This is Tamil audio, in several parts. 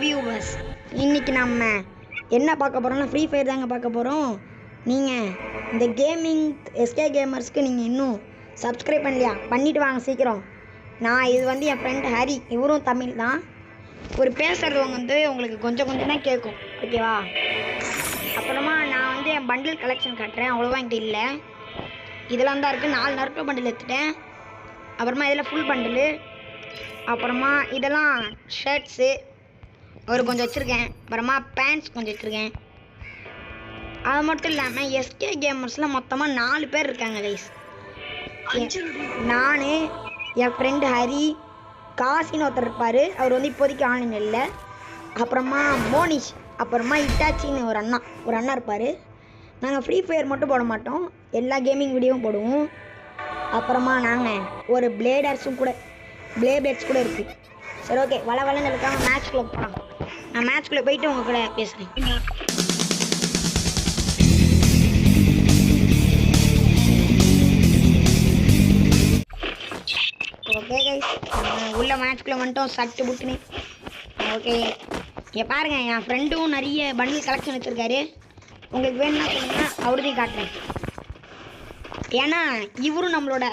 வியூவர்ஸ், இன்னைக்கு நம்ம என்ன பார்க்க போகிறோம்னா ஃப்ரீ ஃபயர் தாங்க பார்க்க போகிறோம். நீங்கள் இந்த கேமிங் எஸ்கே கேமர்ஸ்க்கு நீங்கள் இன்னும் சப்ஸ்கிரைப் பண்ணலையா? பண்ணிவிட்டு வாங்க சீக்கிரம். நான் இது வந்து என் ஃப்ரெண்ட் ஹரி, இவரும் தமிழ் தான். ஒரு பேசுகிறது வந்து உங்களுக்கு கொஞ்சம் தான் கேட்கும், ஓகேவா? அப்புறமா நான் வந்து என் பண்டில் கலெக்ஷன் காட்டுறேன். அவ்வளோவா என்கிட்ட இல்லை, இதெல்லாம் தான் இருக்குது. 4 நருட்டோ பண்டில் எடுத்துட்டேன். அப்புறமா இதில் ஃபுல் பண்டிலு. அப்புறமா இதெல்லாம் ஷர்ட்ஸு ஒரு கொஞ்சம் வச்சுருக்கேன். அப்புறமா பேண்ட்ஸ் கொஞ்சம் வச்சுருக்கேன். அது மட்டும் இல்லாமல் எஸ்கே கேமர்ஸில் மொத்தமாக 4 பேர் இருக்காங்க கைஸ். நான், என் ஃப்ரெண்டு ஹரி, காசின்னு ஒருத்தர் இருப்பார், அவர் வந்து இப்போதைக்கு ஆன்லைன் இல்லை. அப்புறமா மோனிஷ், அப்புறமா இட்டாச்சின்னு ஒரு அண்ணா இருப்பார். நாங்கள் ஃப்ரீ ஃபயர் மட்டும் போட மாட்டோம், எல்லா கேமிங் வீடியோவும் போடுவோம். அப்புறமா நாங்கள் ஒரு பிளேடர்ஸ் கூட இருக்குது. சரி, ஓகே, வளன்னு இருக்காங்க. மேட்ச்குள்ளே போகலாம். நான் மேட்ச்குள்ளே போயிட்டு உங்கள் கூட பேசுகிறேன். ஓகே கைஸ், உள்ள மேட்ச்குள்ளே வந்துட்டோம். சட்டு புட்டுன்னு. ஓகே, இங்கே பாருங்கள், என் ஃப்ரெண்டும் நிறைய பண்டில் கலெக்ஷன் வச்சுருக்காரு. உங்களுக்கு வேணும்னா சொன்னீங்கன்னா அவருதையும் காட்டுறேன். ஏன்னா இவரும் நம்மளோட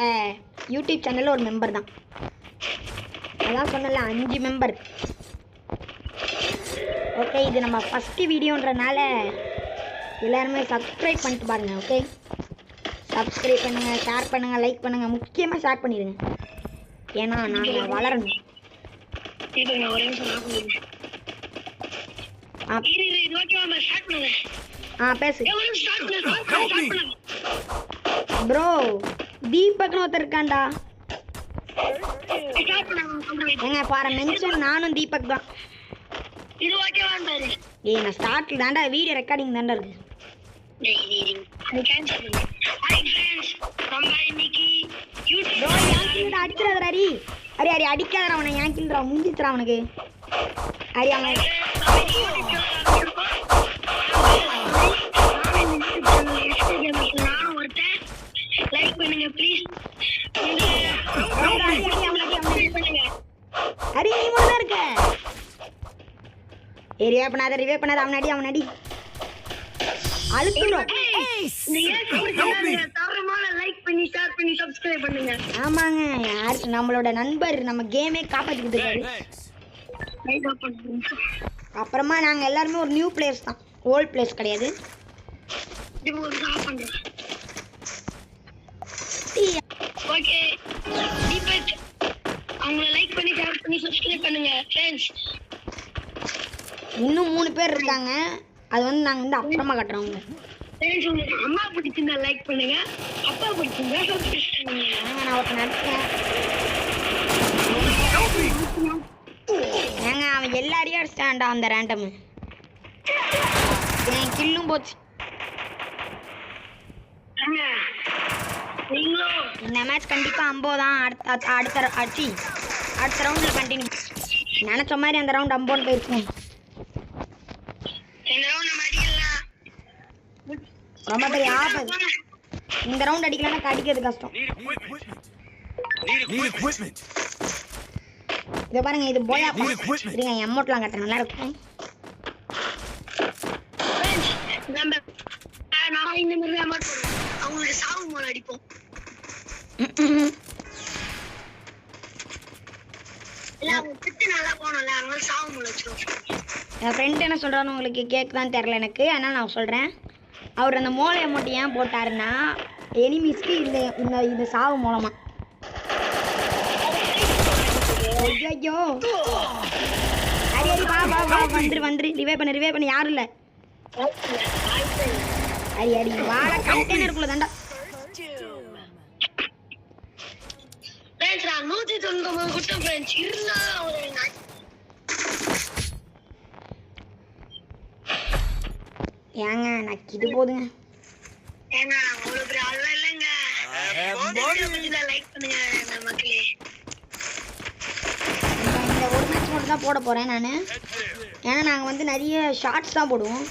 யூடியூப் சேனலில் ஒரு மெம்பர் தான். அதான் சொன்னல, 5 மெம்பர். ஓகே, இது நம்ம ஃபஸ்ட்டு வீடியோன்றனால எல்லாருமே சப்ஸ்கிரைப் பண்ணிட்டு பாருங்கள். ஓகே, சப்ஸ்கிரைப் பண்ணுங்கள், ஷேர் பண்ணுங்கள், லைக் பண்ணுங்கள். முக்கியமாக ஷேர் பண்ணிடுங்க, ஏன்னா நாங்கள் வளரணும். பேசு ப்ரோ. தீபக்னு ஒருத்தர் இருக்காண்டா. ஏங்க பாரு, மென்ஷன் நானும் தீபக் தான். ஏய், நான் ஸ்டார்ட்ல தாண்டா, வீடியோ ரெக்கார்டிங் தாண்டா இருக்கு. அடிச்சிடாதரா ஹரி. ஹரி அடிக்காதரா அவனை. ஏன் கில்றா முடிஞ்சிச்சுரா அவனுக்கு. ஹரி அவன் ஹரி நீ மட்டும் இருக்க. ரிவே பண்ணாத அவன் அடி அழுத்துறோம். ஆமாங்க, யார் நம்மளோட நண்பர் நம்ம கேமே காப்பாற்றிக்கிட்டு இருக்காரு. அப்புறமா நாங்கள் எல்லாருமே ஒரு நியூ பிளேயர்ஸ் தான், ஓல்ட் பிளேயர்ஸ் கிடையாது. ஓகே தீபக், அவங்கள லைக் பண்ணி ஷேர் பண்ணி சப்ஸ்கிரைப் பண்ணுங்க फ्रेंड्स. இன்னும் 3 பேர் இருக்காங்க, அது வந்து நாங்க வந்து அப்புறமா காட்டுறோம். फ्रेंड्स, உங்களுக்கு அம்மா பிடிச்சிருந்தா லைக் பண்ணுங்க, அப்பா பிடிச்சிருந்தா சப்ஸ்கிரைப் பண்ணுங்க. நான் ஒருத்தன் நடிச்சேன். ஏங்க அவன் எல்லாரையும் அடிச்சிட்டான்டா அந்த ரேண்டம். என் கில்லும் போச்சு. இந்த மேட்ச் கண்டிப்பா 50 தான். அடுத்த ரவுண்ட்ல கண்டினியூ. நினைச்ச மாதிரி அந்த ரவுண்ட் 50 போயிருக்கும். ரொம்ப பெரிய ஆபத்து. இந்த ரவுண்ட் அடிக்கலன்னா அடிக்கிறது கஷ்டம். இதை பாருங்க, இது போயா இருங்க, அமௌண்ட்லாம் கட்டுறேன், நல்லா இருக்கும். இந்த மாதிரி அமௌண்ட் அவங்களுக்கு சாவு மூல அடிப்போம். என் ஃப்ரெண்ட் என்ன சொல்கிறான்னு உங்களுக்கு கேட்குதான்னு தெரில எனக்கு, அதனால் நான் சொல்கிறேன். அவர் அந்த மோளை அமௌண்ட் ஏன் போட்டாருன்னா, எனிமீஸ்க்கு இந்த சாவு மூலமாக. ஐயோ அரி வந்துரு ரிவே பண்ண யாரும் இல்லை. அரி வாழ கண்டெய்னருக்குள்ள தாண்டா. ஏங்க எனக்கு இது போதுங்க. இந்த ஒரு மேட்ச் மட்டும் தான் போட போறேன் நான். ஏன்னா நாங்கள் வந்து நிறைய ஷார்ட்ஸ் தான் போடுவோம்.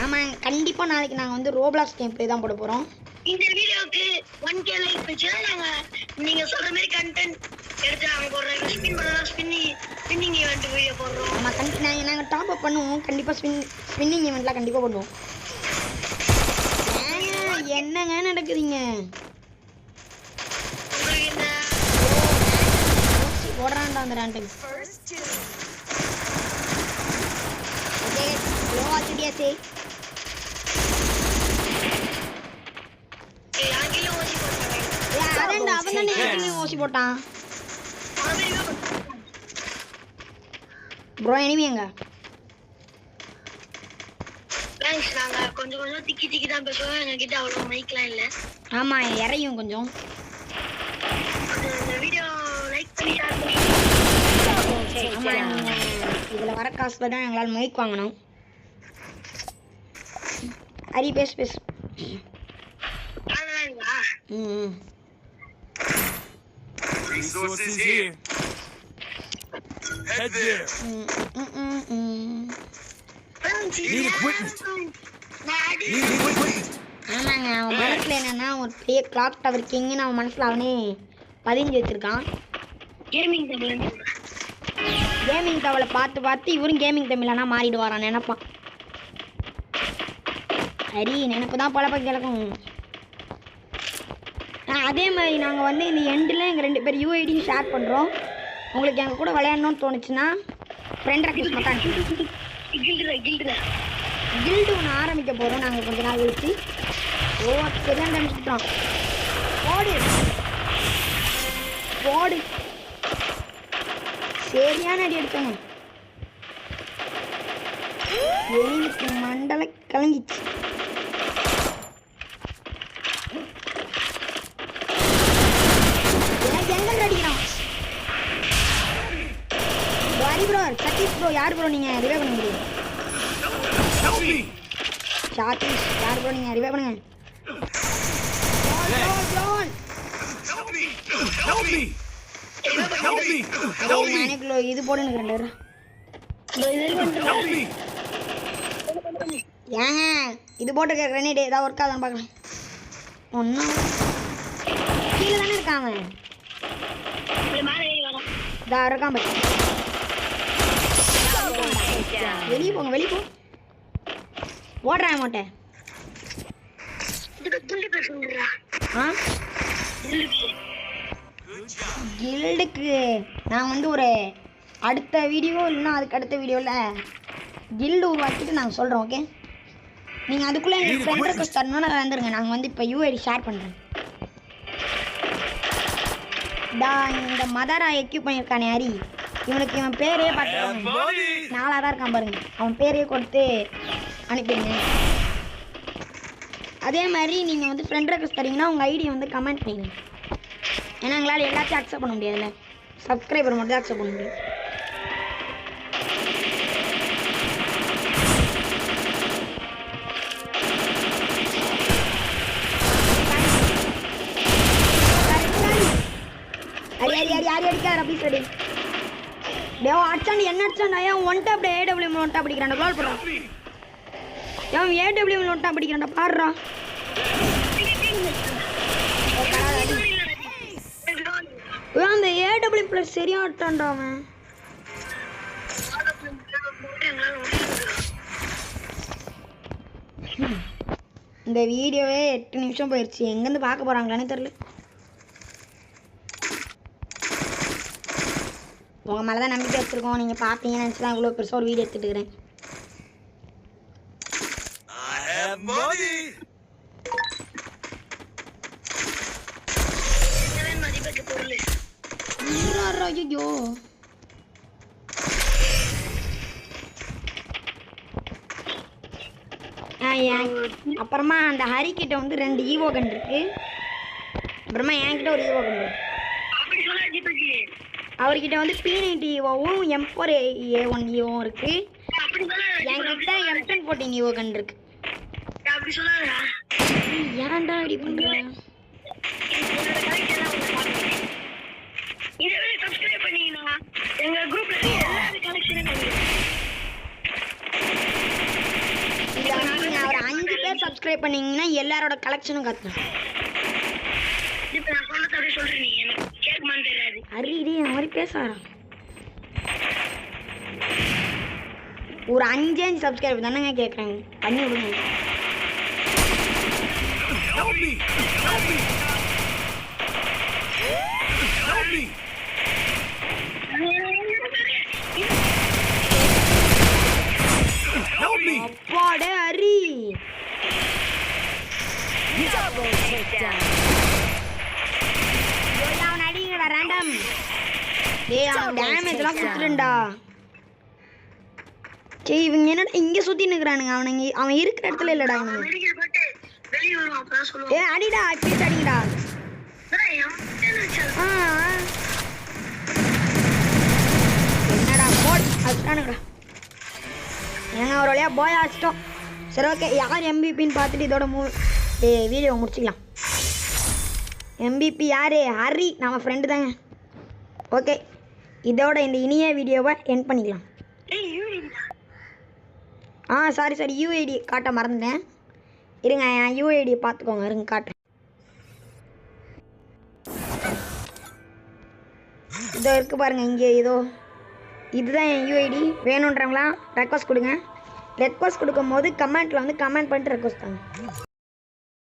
ஆமாம், கண்டிப்பாக நாளைக்கு நாங்கள் வந்து ரோப்ளாக்ஸ் கேம் ப்ளே தான் போட போகிறோம். இந்த வீடியோக்கு 1k லைக் வச்சுனா நாங்க நீங்க சொல்ற மாதிரி கண்டென்ட் எடுத்து நாங்க போடுறோம். ஸ்பின்னிங் ஈவென்ட் வீடியோ போடுறோம். ஆமா நாங்க டாப் அப் பண்ணுவோம். கண்டிப்பா ஸ்பின்னிங் ஈவென்ட்லாம் கண்டிப்பா பண்ணுவோம். என்னங்க நடக்குதுங்க? உங்களுக்கு இந்த ஓடுறான்டா அந்த ரேண்டம். ஓகே லோ ஆக்கிட்டியாச்சு. யாங்கில ஓசி போட்டாங்க. அவன் தானே யாங்கில ஓசி போட்டான். ப்ரோ எனிமி எங்க? गाइस நாங்க கொஞ்சம் திக்கி தான் பேசுவோம். எங்க கிட்ட அவ்வளவு மைக்லாம் இல்ல. ஆமா இறையும் கொஞ்சம். இந்த வீடியோ லைக் பண்ணி ஷேர் பண்ணி. ஆமா இதுல வர காசுல தான் எங்களால மைக் வாங்கணும். ஹரி பேஸ். ஆனாங்களா? Resources here. Head there. Need equipment. Need equipment. ஆமாங்க அவன் மனசுல என்னன்னா ஒரு பெரிய கிளாக் டவர் கிங்னு அவன் மனசுல அவனே பதிஞ்சு வச்சிருக்கான். கேமிங் தமிழ் கேமிங் டவலை பார்த்து இவரும் கேமிங் தமிழனா மாறிடு வரான் நினைப்பான். ஹரி நினைப்பு தான் பழப்ப கிழக்கும். அதே மாதிரி நாங்கள் வந்து இந்த எண்டில் எங்கள் 2 பேர் யூஐடியும் ஷேர் பண்ணுறோம். உங்களுக்கு எங்கள் கூட விளையாடணும்னு தோணுச்சுன்னா ஃப்ரெண்ட் ரெக்வெஸ்ட் மட்டும் அனுப்பி கில்டு ஒன்று ஆரம்பிக்க போகிறோம் நாங்கள் கொஞ்ச நாள் கழிச்சு. சரியான அனுப்பிச்சுட்டோம். போடு சரியான அடி எடுத்தோங்க. எனக்கு மண்டல கலங்கிச்சு. சதீஷ் ப்ரோ யார் ப்ரோ நீங்க ரிவைவ் பண்ண முடியும்? சதீஷ் யார் ப்ரோ நீங்க ரிவைவ் பண்ணுங்க. நானே இது போடுங்க 2 ஏங்க இது போட்டு கிரனேட் ஏதாவது ஒர்க் ஆகுதான்னு பார்க்கலாம். ஒன்றும் கீழே தானே இருக்கான் அவன். இதா இருக்கான் பட் வெளியே போ ஓடுறான் மோட்டை. கில்டுக்கு நான் வந்து ஒரு அடுத்த வீடியோ இல்லைன்னா அதுக்கு அடுத்த வீடியோவில் கில்டு உருவாக்கிட்டு நாங்கள் சொல்கிறோம். ஓகே நீங்கள் அதுக்குள்ளே எங்களுக்கு ஃப்ரெண்ட் ரெக்வெஸ்ட் தரணும்னு வந்துருங்க. நாங்கள் வந்து இப்போ யூஐடி ஷேர் பண்ணுறேன். இந்த மதரா எக்யூப் பண்ணியிருக்கானே ஹரி, இவனுக்கு இவன் பேரே பார்த்துருக்காங்க. 4 தான் இருக்கான் பாருங்க. அவன் பேரையே கொடுத்து அனுப்பிடுங்க. அதே மாதிரி நீங்கள் வந்து ஃப்ரெண்ட் ரெக்வெஸ்ட் தரீங்கன்னா உங்கள் ஐடியை வந்து கமெண்ட் பண்ணிடுங்க. ஏன்னா எங்களால் எல்லாத்தையும் அக்செப்ட் பண்ண முடியாதுல்ல. சப்ஸ்கிரைபர் மட்டும் தான் அக்செப்ட் பண்ண முடியும். யார் அடிக்கார் அப்படி சொல்லி அடிச்சாண்டு என்ன அடிச்சாண்டா? ஏன் one top A W one top அடிக்கிறான்டா. கால் பண்ணுறான். ஏன் ஏடபிள்யூ ஒன் டாப் அடிக்கிறான்டா பாடுறா. அந்த ஏடபிள்யூ பிளஸ் சரியா ஆட்டான்டா அவன். இந்த வீடியோவே 8 நிமிஷம் போயிடுச்சு. எங்கேருந்து பார்க்க போகிறாங்களான்னு தெரியல. உங்கள் மேலே தான் நம்பிக்கை வச்சுருக்கோம். நீங்கள் பார்த்தீங்கன்னு நினச்சி தான் இவ்வளோ பெருசாக ஒரு வீடியோ எடுத்துகிட்டு இருக்கிறேன். ஐயோ அப்புறமா அந்த ஹரிக்கிட்ட வந்து 2 ஈவோ கன் இருக்கு. அப்புறமா என்கிட்ட ஒரு ஈவோ கன் இருக்கு. அவர்கிட்ட வந்து P90 ஈவோவும் M4 A1 ஈவோவும் இருக்கு. என்கிட்ட M1014 ஈவோ கன் இருக்கு. ஏன்டா இப்படி பண்ற? எங்க குரூப்ல எல்லா கனெக்ஷனும் அவர் 5 பேர் சப்ஸ்கிரைப் சப்ஸ்கிரைப் பண்ணீங்கன்னா எல்லாரோட கலெக்ஷனும் காட்டுறேன். இப்ப நான் சொன்னதை அப்படியே சொல்றேன், நீ எனக்கு கேட்குமான்னு தெரியாது. அரிடி மாதிரி பேசாரா. ஒரு 5 சப்ஸ்கிரைப் தானேங்க கேட்குறாங்க, பண்ணி விடுங்க. Help me! Help me! Help me! Help me! அப்பாடே Hari. அவன் அடிங்கடா ரேண்டம். டேய் அவன் டேமேஜ்லாம் குடுத்துறேன்டா. சரி இவங்க என்னடா இங்கே சுற்றி நிற்கிறானுங்க. அவன் இருக்கிற இடத்துல இல்லைடா இவனுங்க. மெடிக்கல் போட்டு வெளியே வருவான், அப்பதான் சொல்லுவான். ஏ அடிடா அட்லீஸ்ட் அடிங்கடா. ஆ என்னடா போட் அடிச்சானுங்கடா. ஏங்க ஒரு வழியாக போய் அடிச்சிட்டோம். சரி ஓகே, யார் எம்பிபின்னு பார்த்துட்டு இதோட வீடியோ முடிச்சிக்கலாம். எம்பிபி யார்? ஹரி, நம்ம ஃப்ரெண்டு தாங்க. ஓகே, இதோட இந்த இனிய வீடியோவை எண்ட் பண்ணிக்கலாம். சாரி யூஐடி காட்ட மறந்துட்டேன். இருங்க என் யூஐடியை பார்த்துக்கோங்க, இருங்க காட்டுறேன். இதோ இருக்குது பாருங்கள் இங்கே இதோ இதுதான் என் யூஐடி. வேணுன்றவங்களாம் ரெக்வஸ்ட் கொடுங்க. ரெக்வஸ்ட் கொடுக்கும்போது கமெண்ட்டில் வந்து கமெண்ட் பண்ணிட்டு ரெக்வஸ்ட் தாங்க.